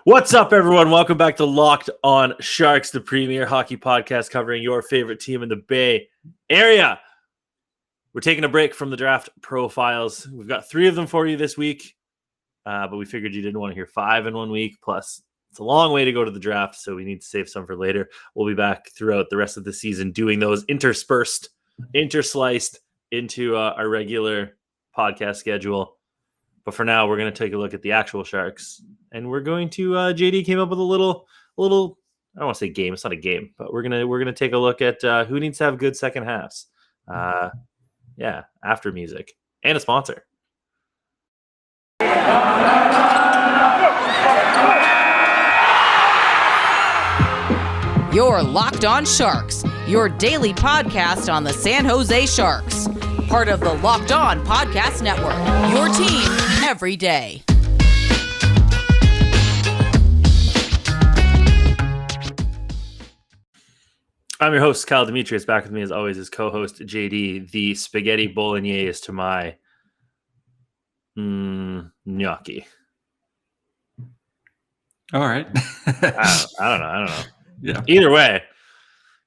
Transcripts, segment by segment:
What's up, everyone? Welcome back to Locked On Sharks, the premier hockey podcast covering your favorite team in the Bay Area. We're taking a break from the draft profiles. We've got 3 of them for you this week, but we figured you didn't want to hear 5 in 1 week. Plus, it's a long way to go to the draft, so we need to save some for later. We'll be back throughout the rest of the season doing those interspersed, intersliced into our regular podcast schedule. But for now, we're going to take a look at the actual Sharks. And we're going to JD came up with a little I don't want to say game, it's not a game, but we're gonna take a look at who needs to have good second halves. After music and a sponsor. You're Locked On Sharks, your daily podcast on the San Jose Sharks. Part of the Locked On Podcast Network, your team every day. I'm your host, Kyle Demetrius. Back with me, as always, is co-host JD, the spaghetti bolognese to my gnocchi. All right. I don't know. Yeah. Either way,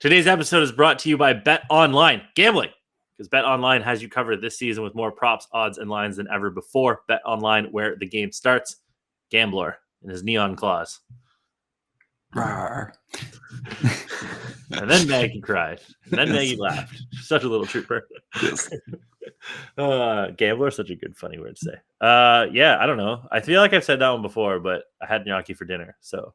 today's episode is brought to you by Bet Online Gambling, because Bet Online has you covered this season with more props, odds, and lines than ever before. Bet Online, where the game starts. Gambler in his neon claws. Rawr. And then Maggie cried. And then Maggie laughed. Such a little trooper. Yes. Gambler is such a good, funny word to say. I don't know. I feel like I've said that one before, but I had gnocchi for dinner. So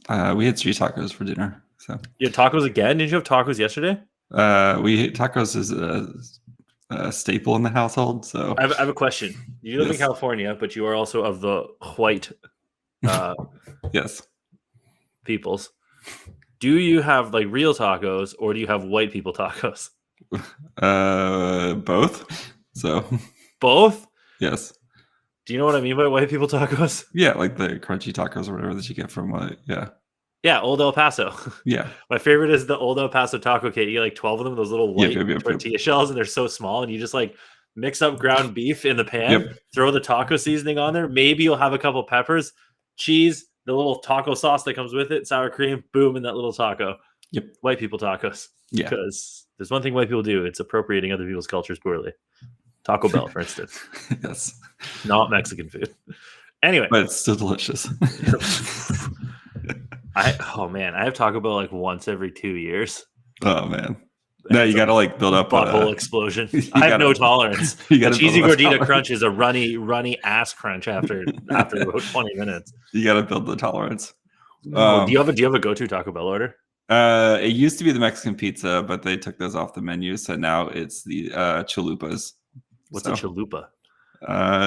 We had street tacos for dinner. So you had tacos again? Didn't you have tacos yesterday? Tacos is a staple in the household. So I have a question. You live in California, but you are also of the white yes. peoples. Do you have like real tacos or do you have white people tacos? Both. So Both? yes. Do you know what I mean by white people tacos? Yeah, like the crunchy tacos or whatever that you get from Yeah, Old El Paso. Yeah. My favorite is the Old El Paso taco kit. You get like 12 of them, those little white tortilla shells, and they're so small, and you just like mix up ground beef in the pan, throw the taco seasoning on there. Maybe you'll have a couple peppers, cheese, the little taco sauce that comes with it, sour cream, boom, in that little taco. Yep. White people tacos. Yeah. Because there's one thing white people do. It's appropriating other people's cultures poorly. Taco Bell, for instance. Yes. Not Mexican food. Anyway. But it's still delicious. I have Taco Bell like once every 2 years. Oh, man. No, you got to like build up butthole explosion. I have no tolerance. The cheesy gordita crunch is a runny ass crunch after about 20 minutes. You got to build the tolerance. Do you have a go-to Taco Bell order? It used to be the Mexican pizza, but they took those off the menu, so now it's the chalupas. What's a chalupa?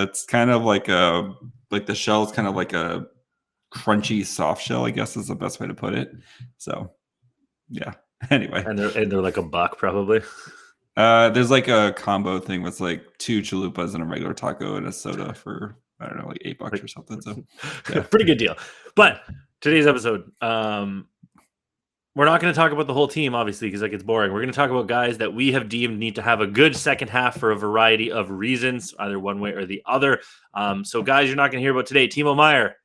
It's kind of like the shell is kind of like a crunchy soft shell, I guess is the best way to put it. So yeah. Anyway, and they're like $1 probably. There's like a combo thing with like 2 chalupas and a regular taco and a soda for I don't know, like $8 or something. So yeah. Pretty good deal. But today's episode, we're not going to talk about the whole team, obviously, because that gets boring. We're going to talk about guys that we have deemed need to have a good second half for a variety of reasons, either one way or the other. So guys, you're not going to hear about today. Timo Meier.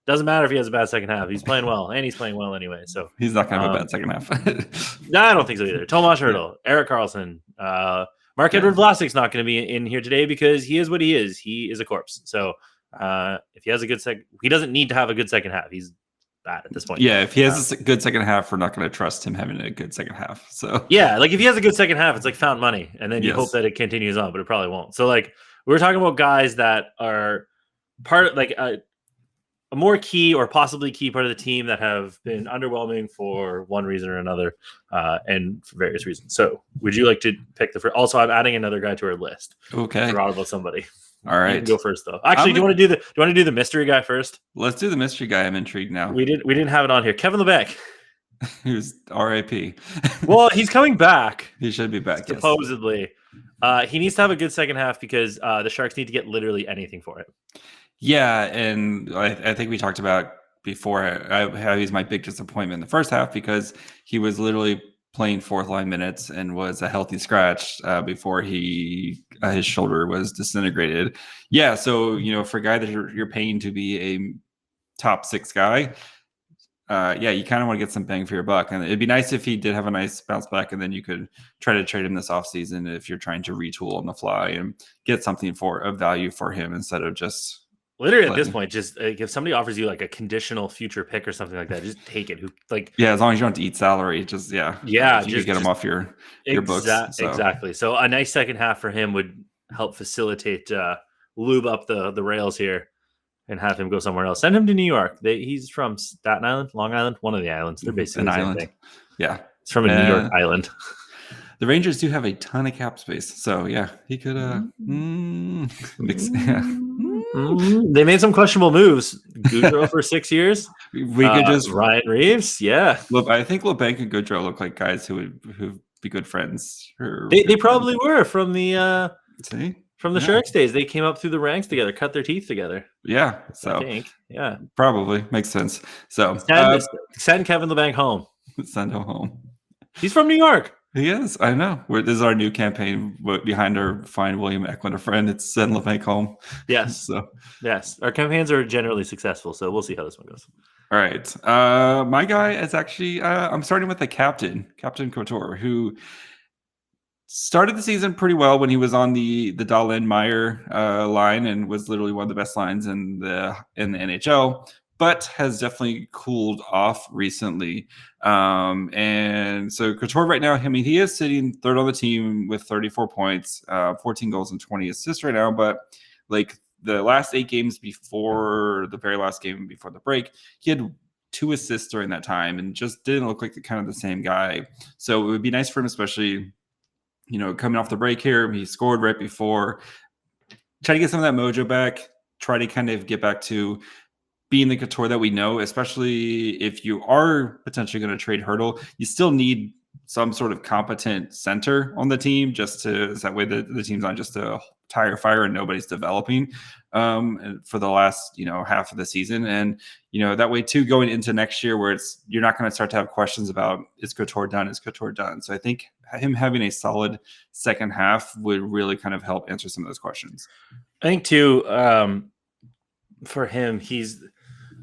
Doesn't matter if he has a bad second half. He's playing well, and he's playing well anyway. So he's not going to have a bad second half. No, I don't think so either. Tomas Hertl, Erik Karlsson, Marc-Edouard Vlasic's not going to be in here today because he is what he is. He is a corpse. So if he has a good he doesn't need to have a good second half. He's bad at this point. Yeah, if he has a good second half, we're not going to trust him having a good second half. So yeah, like if he has a good second half, it's like found money, and then you hope that it continues on, but it probably won't. So like we're talking about guys that are part like a more key or possibly key part of the team that have been underwhelming for one reason or another, and for various reasons. So would you like to pick the first? Also, I'm adding another guy to our list. Okay. I forgot about somebody. All right. You can go first though. Actually, do you want to do the mystery guy first? Let's do the mystery guy. I'm intrigued now. We didn't have it on here. Kevin Lebec. Who's RIP. Well, he's coming back. He should be back. Supposedly. Yes. He needs to have a good second half because the Sharks need to get literally anything for it. Yeah, and I think we talked about before how he's my big disappointment in the first half because he was literally playing fourth line minutes and was a healthy scratch before his shoulder was disintegrated. Yeah, so for a guy that you're paying to be top 6 guy, you kind of want to get some bang for your buck. And it'd be nice if he did have a nice bounce back, and then you could try to trade him this offseason if you're trying to retool on the fly and get something of value for him instead of just literally at this point, just if somebody offers you like a conditional future pick or something like that, just take it. As long as you don't have to eat salary, just if you could get him off your books. So. Exactly. So a nice second half for him would help facilitate lube up the rails here and have him go somewhere else. Send him to New York. He's from Staten Island, Long Island, one of the islands. They're basically the same thing. Yeah, it's from a New York island. The Rangers do have a ton of cap space, so he could mix. They made some questionable moves. Goudreau for 6 years. We could just Ryan Reeves. Yeah, look. I think LeBanc and Goudreau look like guys who'd be good friends. They probably were from the the Sharks days. They came up through the ranks together, cut their teeth together. Yeah, so I think. Yeah, probably makes sense. So send Kevin LeBanc home. Send him home. He's from New York. He is. I know. This is our new campaign behind our Find William Eklund a Friend. It's Send LeBanc home. Yes. Yes. Our campaigns are generally successful, so we'll see how this one goes. All right. My guy is actually, I'm starting with the Captain Couture, who started the season pretty well when he was on the Dulhan Meyer line and was literally one of the best lines in the NHL, but has definitely cooled off recently. And so Couture right now, he is sitting third on the team with 34 points, 14 goals and 20 assists right now. But like the last 8 games before the very last game before the break, he had 2 assists during that time and just didn't look like the same guy. So it would be nice for him, especially, coming off the break here. He scored right before. Try to get some of that mojo back. Try to kind of get back to being the Couture that we know, especially if you are potentially going to trade Hurdle. You still need some sort of competent center on the team, just to that way the team's not just a tire fire and nobody's developing for the last half of the season. And that way too, going into next year where you're not going to start to have questions about is Couture done? So I think him having a solid second half would really kind of help answer some of those questions. I think too, for him,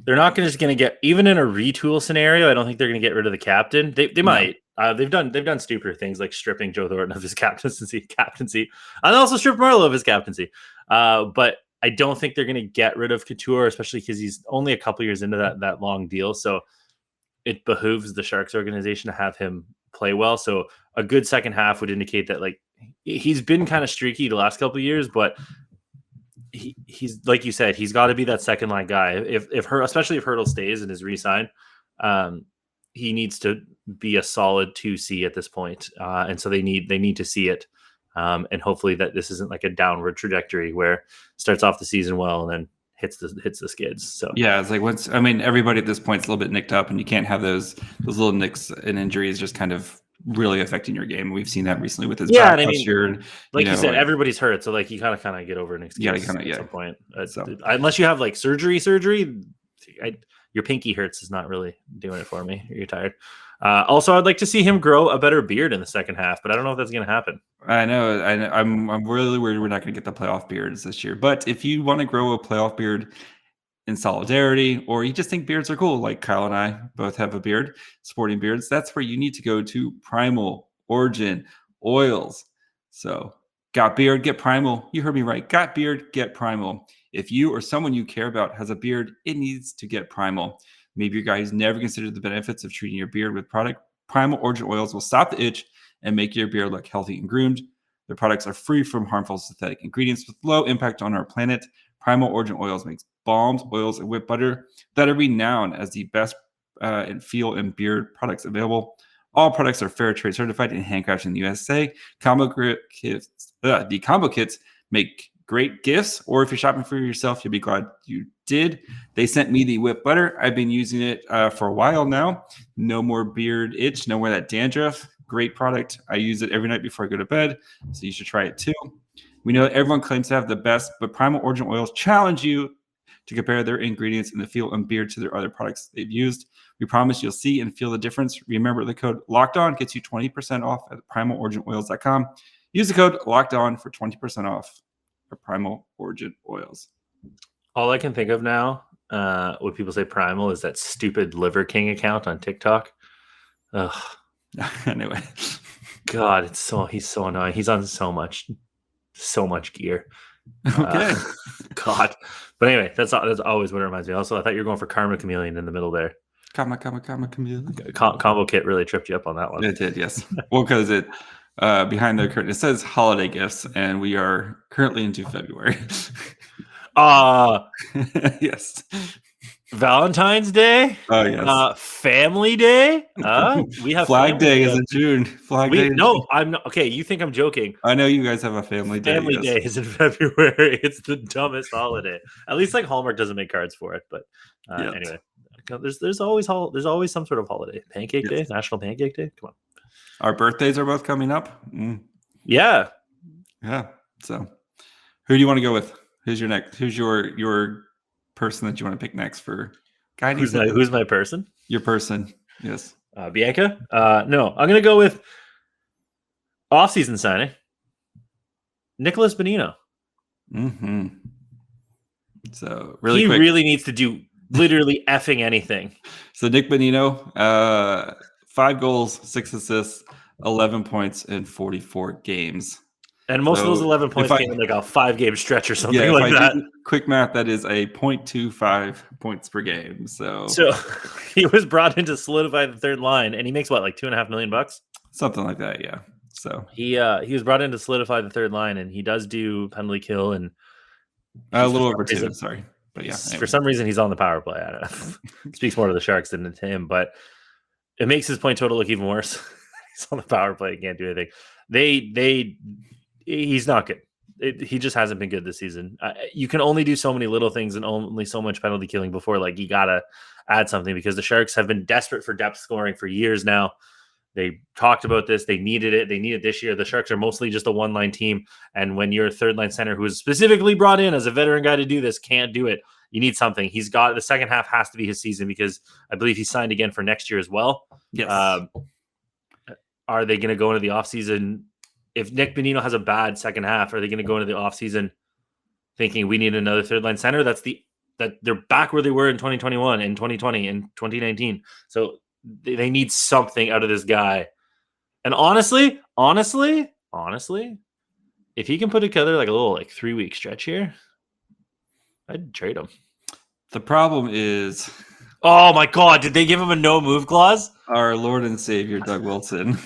they're not just going to get, even in a retool scenario, I don't think they're going to get rid of the captain. They might. They've done stupider things like stripping Joe Thornton of his captaincy, and also strip Marleau of his captaincy. But I don't think they're going to get rid of Couture, especially because he's only a couple years into that long deal. So it behooves the Sharks organization to have him play well. So a good second half would indicate that he's been kind of streaky the last couple of years, but he's like you said, he's got to be that second line guy. Especially if Hurdle stays and is re-signed, he needs to be a solid 2C at this point. And so they need to see it. And hopefully that this isn't like a downward trajectory where starts off the season well and then hits the skids. So it's like everybody at this point is a little bit nicked up, and you can't have those little nicks and injuries just kind of really affecting your game. We've seen that recently with his back posture. Like you said, everybody's hurt, so you kind of get over an excuse at some point. Unless you have surgery, your pinky hurts is not really doing it for me. You're tired. Also, I'd like to see him grow a better beard in the second half, but I don't know if that's going to happen. I know. I'm really worried we're not going to get the playoff beards this year. But if you want to grow a playoff beard in solidarity, or you just think beards are cool, like Kyle and I both have a beard, sporting beards, that's where you need to go to Primal Origin Oils. So, got beard, get Primal. You heard me right. Got beard, get Primal. If you or someone you care about has a beard, it needs to get Primal. Maybe your guy who's never considered the benefits of treating your beard with product. Primal Origin Oils will stop the itch and make your beard look healthy and groomed. Their products are free from harmful synthetic ingredients with low impact on our planet. Primal Origin Oils makes balms, oils, and whipped butter that are renowned as the best in feel and beard products available. All products are fair trade certified and handcrafted in the USA. The combo kits make great gifts, or if you're shopping for yourself, you'll be glad you did. They sent me the whipped butter. I've been using it for a while now. No more beard itch, no more that dandruff. Great product. I use it every night before I go to bed, so you should try it too. We know that everyone claims to have the best, but Primal Origin Oils challenge you to compare their ingredients in the feel and beard to their other products they've used. We promise you'll see and feel the difference. Remember, the code LOCKEDON gets you 20% off at primaloriginoils.com. Use the code LOCKEDON for 20% off for Primal Origin Oils. All I can think of now what people say primal is that stupid Liver King account on TikTok. Ugh. Anyway, God, he's so annoying. He's on so much gear. okay. God, but anyway, that's always what it reminds me. Also, I thought you were going for Karma Chameleon in the middle there. Comma, chameleon. Combo kit really tripped you up on that one. It did, yes. Well, because it behind the curtain it says holiday gifts, and we are currently into February. Yes. Valentine's Day. Oh yes. Family Day. We have Flag Day Day is in June. No, I'm not. Okay, you think I'm joking? I know you guys have a Family Day. Family Day is in February. It's the dumbest holiday. At least like Hallmark doesn't make cards for it. But anyway, there's always some sort of holiday. Pancake Day, National Pancake Day. Come on. Our birthdays are both coming up. Yeah. So, who do you want to go with? Who's your next? Who's your person that you want to pick next for guiding? Who's my person? Your person. Yes. Bianca. No, I'm gonna go with offseason signing Nicholas Bonino. Mm-hmm. So he really needs to do literally effing anything. So Nick Bonino, 5 goals, 6 assists, 11 points in 44 games. And most of those 11 points came in like a 5-game stretch or something like that. Quick math, that is a 0.25 points per game. So he was brought in to solidify the third line, and he makes what, like $2.5 million? Something like that, yeah. So he was brought in to solidify the third line, and he does do penalty kill and a little over 2. Sorry, but yeah. Anyway. For some reason, he's on the power play. I don't know. Speaks more to the Sharks than to him, but it makes his point total look even worse. He's on the power play, can't do anything. He's not good. He just hasn't been good this season. You can only do so many little things and only so much penalty killing before like you gotta add something, because the Sharks have been desperate for depth scoring for years now. They talked about this. They needed it. They need it this year. The Sharks are mostly just a one-line team, and when your third line center, who is specifically brought in as a veteran guy to do this, can't do it, you need something. He's got the second half has to be his season, because I believe he's signed again for next year as well. Yes. Are they going to go into the offseason? If Nick Bonino has a bad second half, are they going to go into the offseason thinking we need another third line center? That they're back where they were in 2021 and 2020 and 2019. So they need something out of this guy. And honestly, if he can put together like a little 3-week stretch here, I'd trade him. The problem is, oh my God, did they give him a no move clause? Our Lord and Savior Doug Wilson.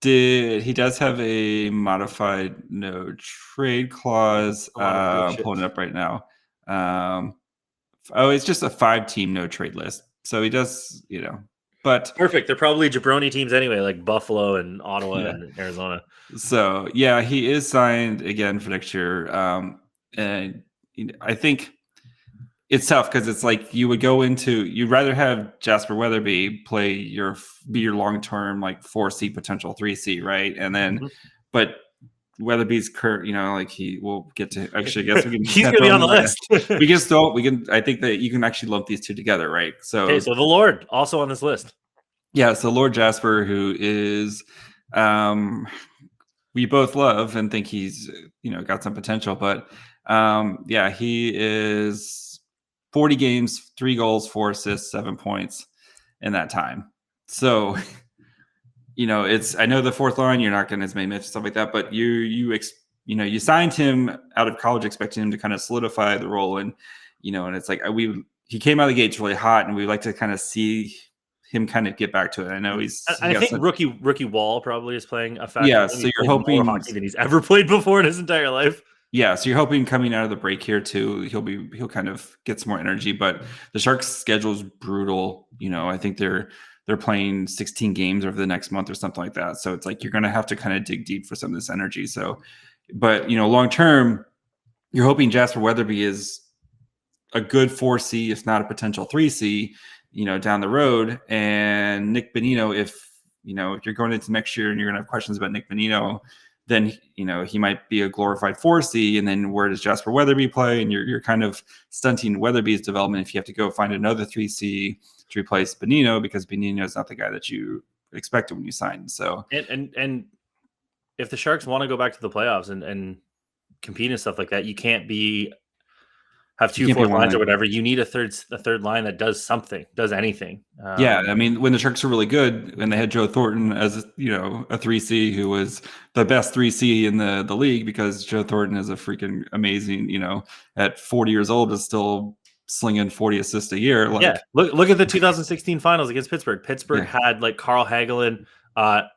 He does have a modified no trade clause. I'm pulling it up right now. It's just a 5-team no trade list. So he does, but perfect. They're probably jabroni teams anyway, like Buffalo and Ottawa and Arizona. So yeah, he is signed again for next year. And I think it's tough because it's like you'd rather have Jasper Weatherby be your long-term 4C potential 3C, right? And then, but Weatherby's we'll get to, actually, I guess we can, he's going to be on the list. I think that you can actually lump these two together, right? So the Lord also on this list. Yeah. So Lord Jasper, who is, we both love and think he's, got some potential, but he is 40 games, 3 goals, 4 assists, 7 points in that time. So, I know the fourth line, you're not getting as many minutes and stuff like that, but you signed him out of college expecting him to kind of solidify the role. And, and it's like, he came out of the gates really hot, and we'd like to kind of see him kind of get back to it. I know I think rookie Wall probably is playing a factor. Yeah. So you're hoping more hockey than he's ever played before in his entire life. Yeah, so you're hoping coming out of the break here too, he'll kind of get some more energy. But the Sharks' schedule is brutal. I think they're playing 16 games over the next month or something like that. So it's like you're going to have to kind of dig deep for some of this energy. So, but long term, you're hoping Jasper Weatherby is a good 4C, if not a potential 3C, down the road. And Nick Bonino, if you're going into next year and you're going to have questions about Nick Bonino, then, he might be a glorified 4C, and then where does Jasper Weatherby play? And you're kind of stunting Weatherby's development if you have to go find another 3C to replace Bonino, because Bonino is not the guy that you expected when you signed. So, and if the Sharks want to go back to the playoffs and compete and stuff like that, you can't be have two can't be fourth one lines or line. whatever. You need a third line that does something, does anything. Yeah, I mean, when the Sharks were really good, when they had Joe Thornton as a 3C who was the best 3C in the league, because Joe Thornton is a freaking amazing, at 40 years old is still slinging 40 assists a year. Like, yeah, look at the 2016 finals against Pittsburgh. Pittsburgh Yeah. had like Carl Hagelin, I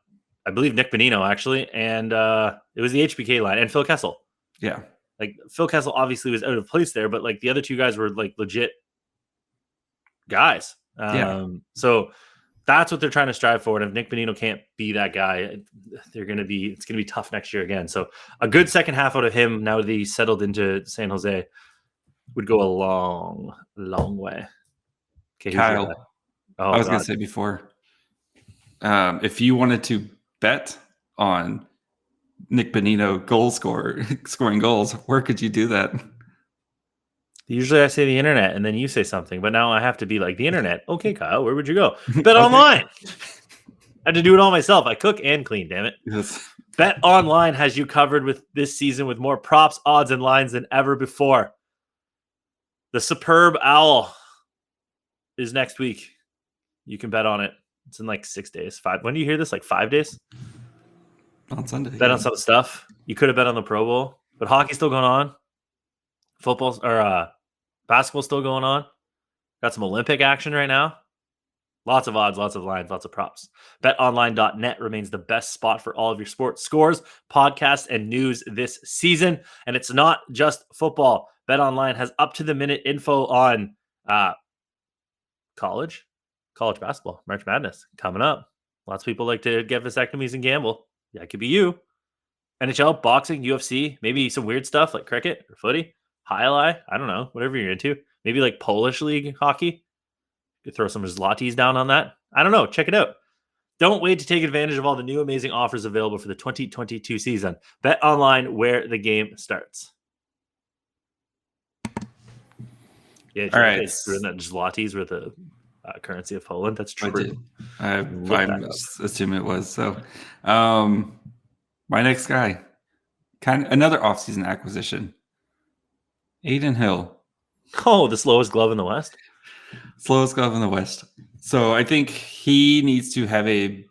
believe Nick Bonino actually, and it was the HBK line and Phil Kessel. Yeah. Like Phil Kessel obviously was out of place there, but like the other two guys were like legit guys. So that's what they're trying to strive for. And if Nick Bonino can't be that guy, it's going to be tough next year again. So a good second half out of him now that he's settled into San Jose would go a long, long way. Okay, Kyle, I was going to say before, if you wanted to bet on Nick Bonino scoring goals, where could you do that? Usually I say the internet and then you say something, but now I have to be like the internet. Okay, Kyle, where would you go? Bet online. I had to do it all myself. I cook and clean, damn it. Yes. Bet Online has you covered with this season with more props, odds, and lines than ever before. The Superb Owl is next week. You can bet on it. It's in like 6 days. When do you hear this? Like 5 days? On Sunday. Bet on some stuff. You could have bet on the Pro Bowl, but hockey's still going on. Football or basketball's still going on. Got some Olympic action right now. Lots of odds, lots of lines, lots of props. BetOnline.net remains the best spot for all of your sports scores, podcasts, and news this season. And it's not just football. BetOnline has up-to-the-minute info on college basketball, March Madness coming up. Lots of people like to get vasectomies and gamble. Yeah, it could be you. NHL, boxing, UFC, maybe some weird stuff like cricket or footy, highlight. I don't know, whatever you're into. Maybe like Polish league hockey. You could throw some zlotys down on that. I don't know. Check it out. Don't wait to take advantage of all the new amazing offers available for the 2022 season. Bet online where the game starts. Yeah, all right. that zlotys were the currency of Poland. That's true. I'm assuming it was. So, my next guy, another offseason acquisition, Aiden Hill. Oh, the slowest glove in the West. Slowest glove in the West. So I think he needs to have a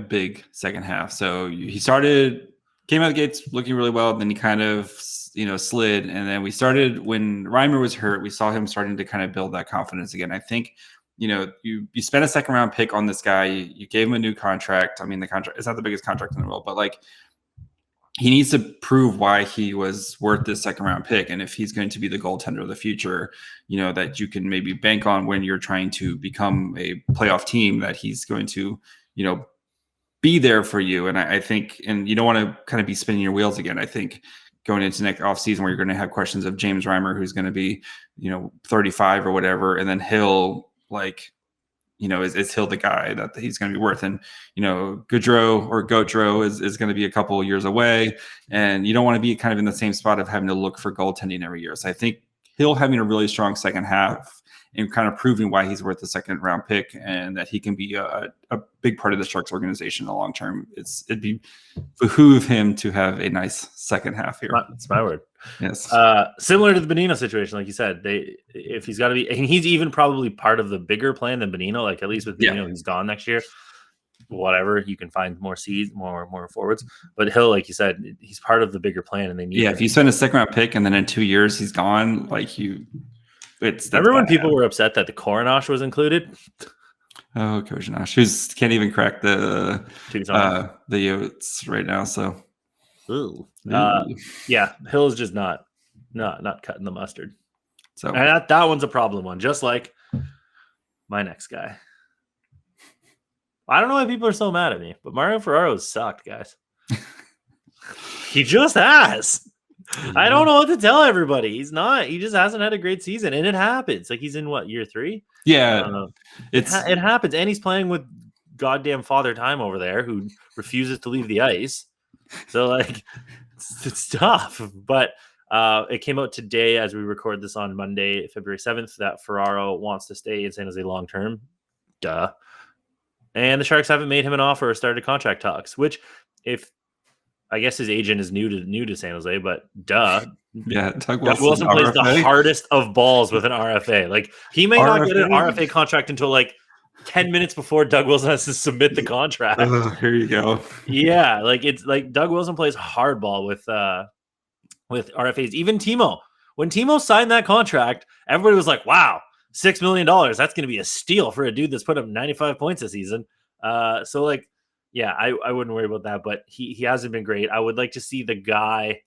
big second half. So he came out of the gates looking really well, then he kind of slid, and then we started when Reimer was hurt. We saw him starting to kind of build that confidence again. I think you spent a second round pick on this guy. You gave him a new contract. I mean, the contract is not the biggest contract in the world, but like he needs to prove why he was worth this second round pick. And if he's going to be the goaltender of the future, that you can maybe bank on when you're trying to become a playoff team, that he's going to, be there for you. And I think, and you don't want to kind of be spinning your wheels again. I think going into next offseason where you're going to have questions of James Reimer, who's going to be, 35 or whatever. And then Hill, is Hill the guy that he's going to be worth? And, Goodrow or Gaudreau is going to be a couple of years away. And you don't want to be kind of in the same spot of having to look for goaltending every year. So I think Hill having a really strong second half and kind of proving why he's worth the second round pick and that he can be a big part of the Sharks organization in the long term. It'd behoove him to have a nice second half here. That's my word. Yes. Similar to the Bonino situation, like you said, if he's got to be, and he's even probably part of the bigger plan than Bonino. Like at least with Bonino, he's gone next year. Whatever, you can find more seeds, more forwards. But Hill, like you said, he's part of the bigger plan, and they need. Yeah, if you spend a second round pick and then in 2 years he's gone, remember when people were upset that the Coronash was included? Oh, Coronash, who can't even crack the Yotes right now. So, yeah, Hill's just not cutting the mustard. So and that one's a problem one, just like my next guy. I don't know why people are so mad at me, but Mario Ferraro has sucked, guys. He just has. I don't know what to tell everybody. He just hasn't had a great season, and it happens. Like he's in year 3? Yeah, it happens, and he's playing with goddamn Father Time over there, who refuses to leave the ice. So it's tough. But it came out today as we record this on Monday, February 7th, that Ferraro wants to stay in San Jose long term. And the Sharks haven't made him an offer or started contract talks. Which, if I guess his agent is new to San Jose, but duh. Yeah, Doug Wilson plays the hardest of balls with an RFA. Like, he may not get an RFA contract until like 10 minutes before Doug Wilson has to submit the contract. Here you go. Yeah, like it's like Doug Wilson plays hardball with RFAs. Even Timo. When Timo signed that contract, everybody was like, wow, $6 million. That's going to be a steal for a dude that's put up 95 points this season. So like, yeah, I wouldn't worry about that, but he hasn't been great. I would like to see the guy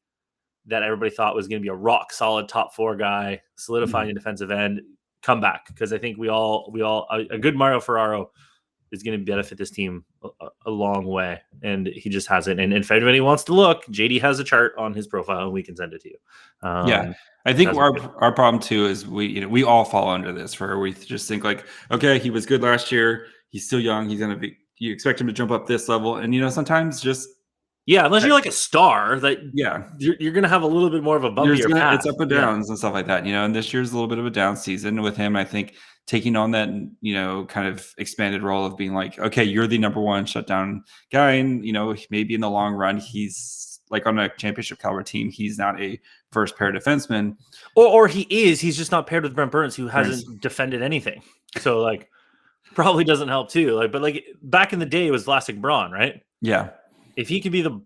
that everybody thought was going to be a rock solid top 4 guy, solidifying a defensive end, come back, because I think we all a good Mario Ferraro is going to benefit this team a long way, and he just hasn't. And if anybody wants to look, JD has a chart on his profile, and we can send it to you. Yeah, I think our problem too is we all fall under this, where we just think like, okay, he was good last year, he's still young, he's going to be. You expect him to jump up this level, and sometimes just unless you're like a star, that you're going to have a little bit more of a bumpier path. It's up and downs and stuff like that, and this year's a little bit of a down season with him. I think taking on that kind of expanded role of being like, okay, you're the number one shutdown guy, and maybe in the long run he's like on a championship caliber team, he's not a first pair defenseman, or he's just not paired with Brent Burns, who hasn't defended anything, so like probably doesn't help too. Like, but like back in the day, it was Vlasic Braun, right? Yeah. If he could be the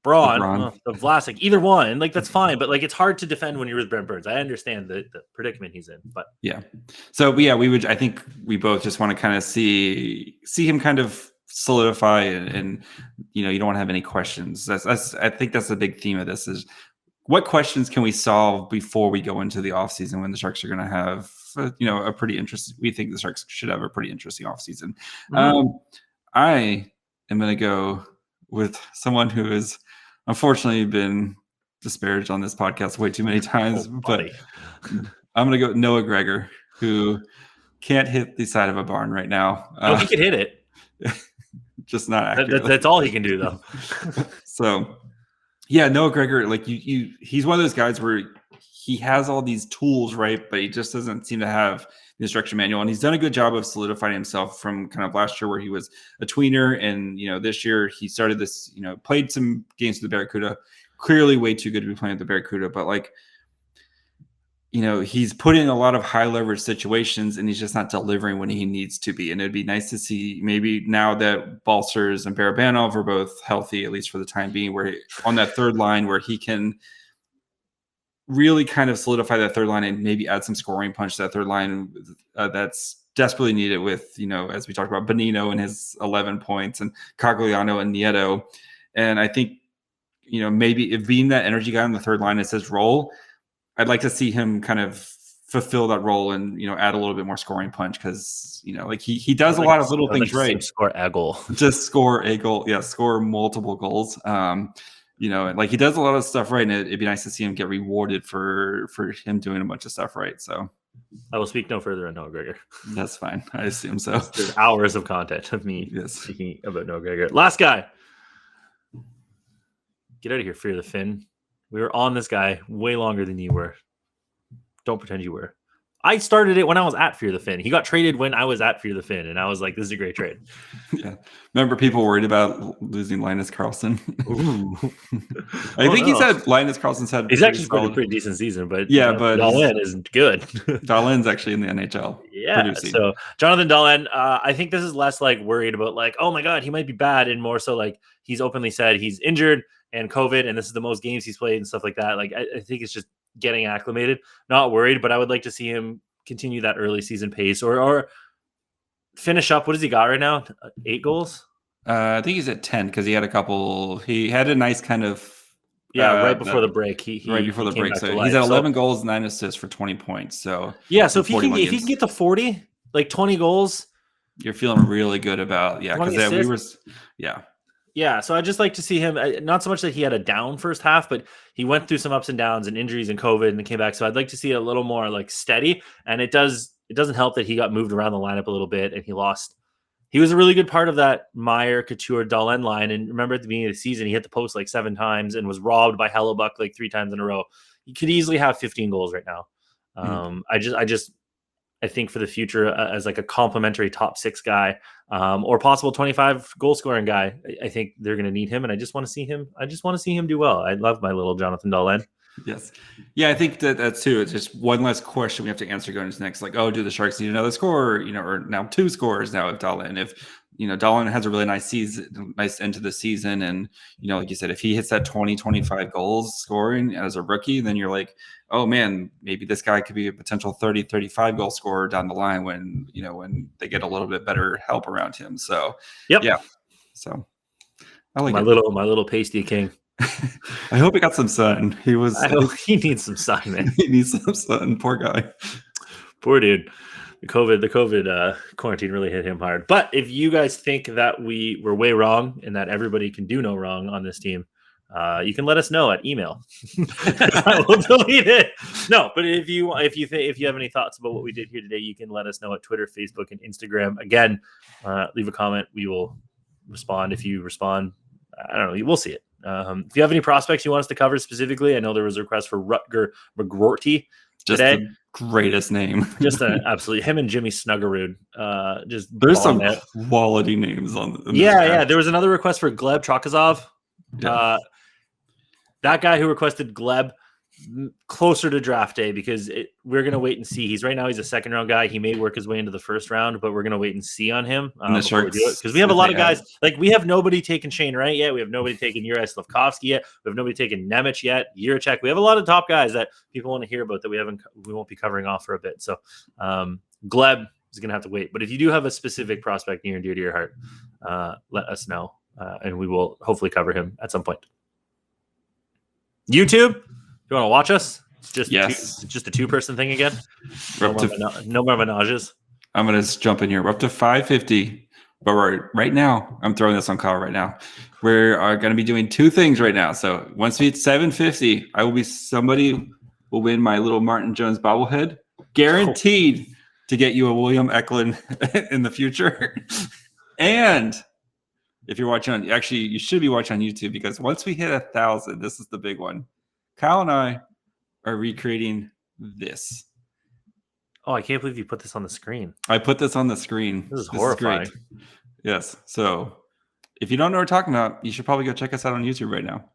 Braun, the Vlasic, either one, like that's fine. But like, it's hard to defend when you're with Brent Burns. I understand the predicament he's in, but yeah. So yeah, I think we both just want to kind of see him kind of solidify, and you don't want to have any questions. I think that's the big theme of this is what questions can we solve before we go into the offseason when the Sharks are going to have a pretty interesting. We think the Sharks should have a pretty interesting offseason. I am going to go with someone who has unfortunately been disparaged on this podcast way too many times, but I'm going to go Noah Gregor, who can't hit the side of a barn right now. He can hit it, just not accurately. That's all he can do, though. So, yeah, Noah Gregor, like he's one of those guys where he has all these tools, right? But he just doesn't seem to have the instruction manual. And he's done a good job of solidifying himself from kind of last year where he was a tweener. And, this year he started this, played some games with the Barracuda, clearly way too good to be playing with the Barracuda. But like, he's put in a lot of high leverage situations and he's just not delivering when he needs to be. And it'd be nice to see maybe now that Balcers and Barabanov are both healthy, at least for the time being, where on that third line where he can really kind of solidify that third line and maybe add some scoring punch to that third line that's desperately needed with, as we talked about, Bonino and his 11 points and Cogliano and Nieto. And I think, maybe if being that energy guy on the third line is his role, I'd like to see him kind of fulfill that role and, add a little bit more scoring punch because, like he does a lot of little things right. Score a goal. Just score a goal. Yeah, score multiple goals. Like he does a lot of stuff right, and it'd be nice to see him get rewarded for him doing a bunch of stuff right. So I will speak no further on Noah Gregor. That's fine. I assume so. There's hours of content of me speaking about Noah Gregor. Last guy. Get out of here, Fear the Fin. We were on this guy way longer than you were. Don't pretend you were. I started it when I was at Fear the Fin. He got traded when I was at Fear the Fin, and I was like, this is a great trade. Yeah. Remember people worried about losing Linus Karlsson? I think he said Linus Karlsson's had he's actually played a pretty decent season, but but Dulhan isn't good. Dulhan's actually in the NHL. Yeah. Producing. So Jonathan Dulhan, I think this is less like worried about like, oh my God, he might be bad, and more so like he's openly said he's injured and COVID, and this is the most games he's played and stuff like that. Like I think it's just getting acclimated, not worried, but I would like to see him continue that early season pace or finish up. What does he got right now? 8 goals? I think he's at 10 because he had a nice kind of right before the break. Right before the break. So he's at 11 goals, 9 assists for 20 points. So yeah, so if he can get to 40, like 20 goals, you're feeling really good about because Yeah, so I'd just like to see him, not so much that he had a down first half, but he went through some ups and downs and injuries and COVID and came back. So I'd like to see it a little more like steady. And it doesn't help that he got moved around the lineup a little bit and he lost. He was a really good part of that Meyer, Couture, Dulhan line. And remember at the beginning of the season, he hit the post like 7 times and was robbed by Hellebuck like 3 times in a row. He could easily have 15 goals right now. I think for the future as like a complimentary top 6 guy or possible 25 goal scoring guy. I think they're going to need him, and I just want to see him. I just want to see him do well. I love my little Jonathan Dulhan. Yes. Yeah, I think that's too. It's just one less question we have to answer going into next. Like, oh, do the Sharks need another scorer? Or now 2 scorers now with Dulhan. If Dulhan has a really nice season, nice end to the season, and like you said, if he hits that 20, 25 goals scoring as a rookie, then you're like, oh man, maybe this guy could be a potential 30, 35 goal scorer down the line when they get a little bit better help around him. So yeah. So I like my little pasty king. I hope he got some sun. He needs some sun, man. He needs some sun. Poor guy. Poor dude. The COVID quarantine really hit him hard. But if you guys think that we were way wrong and that everybody can do no wrong on this team, you can let us know at email. I will delete it. No, but if you have any thoughts about what we did here today, you can let us know at Twitter, Facebook, and Instagram. Again, leave a comment. We will respond. If you respond, I don't know. We'll see it. If you have any prospects you want us to cover specifically, I know there was a request for Rutger McGroarty today. The greatest name. Just absolutely him and Jimmy Snuggerud. There's some quality names on. Yeah. There was another request for Gleb Chokazov. Yeah. That guy who requested Gleb closer to draft day because we're going to wait and see. He's a 2nd-round guy. He may work his way into the 1st round, but we're going to wait and see on him before we do it because we have a lot of guys. Like we have nobody taking Shane Wright yet. We have nobody taking Juraj Slavkovsky yet. We have nobody taking Nemec yet. Jiricek. We have a lot of top guys that people want to hear about that we won't be covering off for a bit. So Gleb is going to have to wait. But if you do have a specific prospect near and dear to your heart, let us know, and we will hopefully cover him at some point. YouTube. You want to watch us? It's just a 2-person thing again. No more menages. I'm going to jump in here. We're up to 550, but right now, I'm throwing this on Kyle right now. We're going to be doing 2 things right now. So once we hit 750, somebody will win my little Martin Jones bobblehead, guaranteed to get you a William Eklund in the future. And if you're watching you should be watching on YouTube because once we hit 1,000, this is the big one. Kyle and I are recreating this. Oh, I can't believe you put this on the screen. I put this on the screen. This is horrifying. Yes. So if you don't know what we're talking about, you should probably go check us out on YouTube right now.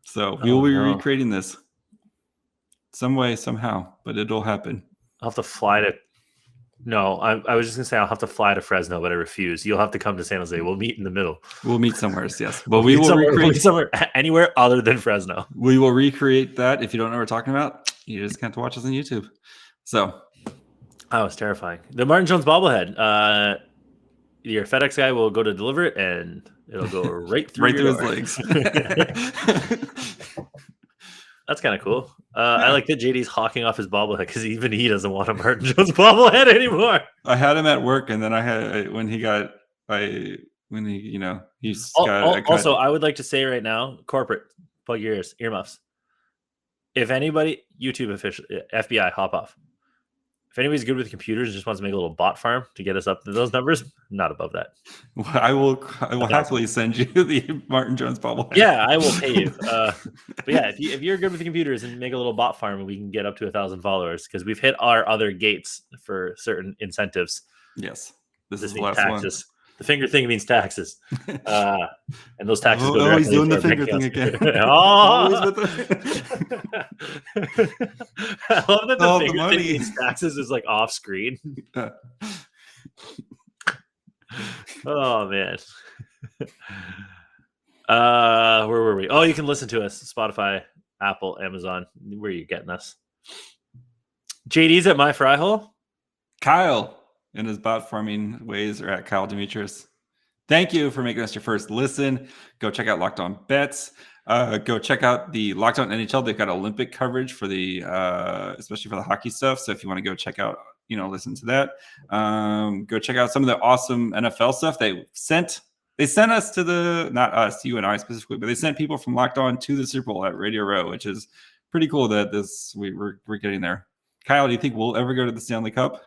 So we will be recreating this some way, somehow, but it'll happen. I'll have to fly to... No, I was just going to say I'll have to fly to Fresno, but I refuse. You'll have to come to San Jose. We'll meet in the middle. We'll meet somewhere, yes. But we will recreate somewhere anywhere other than Fresno. We will recreate that. If you don't know what we're talking about, you just have to watch us on YouTube. So, it's terrifying. The Martin Jones bobblehead. Your FedEx guy will go to deliver it, and it'll go right through his legs. That's kind of cool. I like that JD's hawking off his bobblehead because even he doesn't want a Martin Jones bobblehead anymore. I had him at work, and then he's got. Also, I would like to say right now, corporate, plug your ears, earmuffs. If anybody, YouTube official, FBI, hop off. If anybody's good with computers and just wants to make a little bot farm to get us up to those numbers, not above that. Well, I will happily send you the Martin Jones bobblehead. Yeah, I will pay you. But yeah, if you're good with the computers and make a little bot farm and we can get up to 1,000 followers because we've hit our other gates for certain incentives. Yes, this is the last taxes. One. The finger thing means taxes, and those taxes go directly. He's doing the finger thing again. I love that the finger thing means taxes is like off screen. Oh man. Where were we? Oh, you can listen to us Spotify, Apple, Amazon. Where are you getting us? JD's at My Fry Hole. Kyle and his bot farming ways are at Kyle Demetrius. Thank you for making us your first listen. Go check out Locked On Bets. Go check out the Locked On NHL. They've got Olympic coverage for the, especially for the hockey stuff. So if you want to go check out, listen to that. Go check out some of the awesome NFL stuff they sent us to not us, you and I specifically, but they sent people from Locked On to the Super Bowl at Radio Row, which is pretty cool that we're getting there. Kyle, do you think we'll ever go to the Stanley Cup?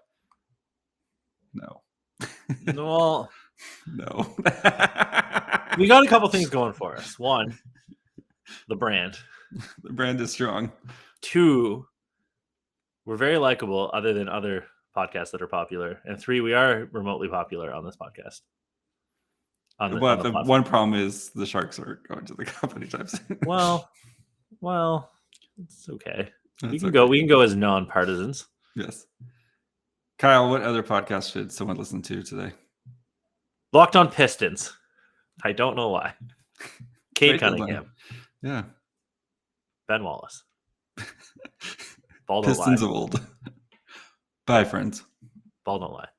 No. Well, no. We got a couple things going for us. One, the brand. The brand is strong. 2, we're very likable other than other podcasts that are popular, and 3, we are remotely popular on this podcast. On the The one problem is the Sharks are going to the cup anytime soon. Well, it's okay. That's We can okay. go as non-partisans. Yes. Kyle, what other podcast should someone listen to today? Locked on Pistons. I don't know why. Cade Great deadline. Cunningham. Yeah. Ben Wallace. Ball don't Pistons lie. of old. Bye, friends. Ball don't lie.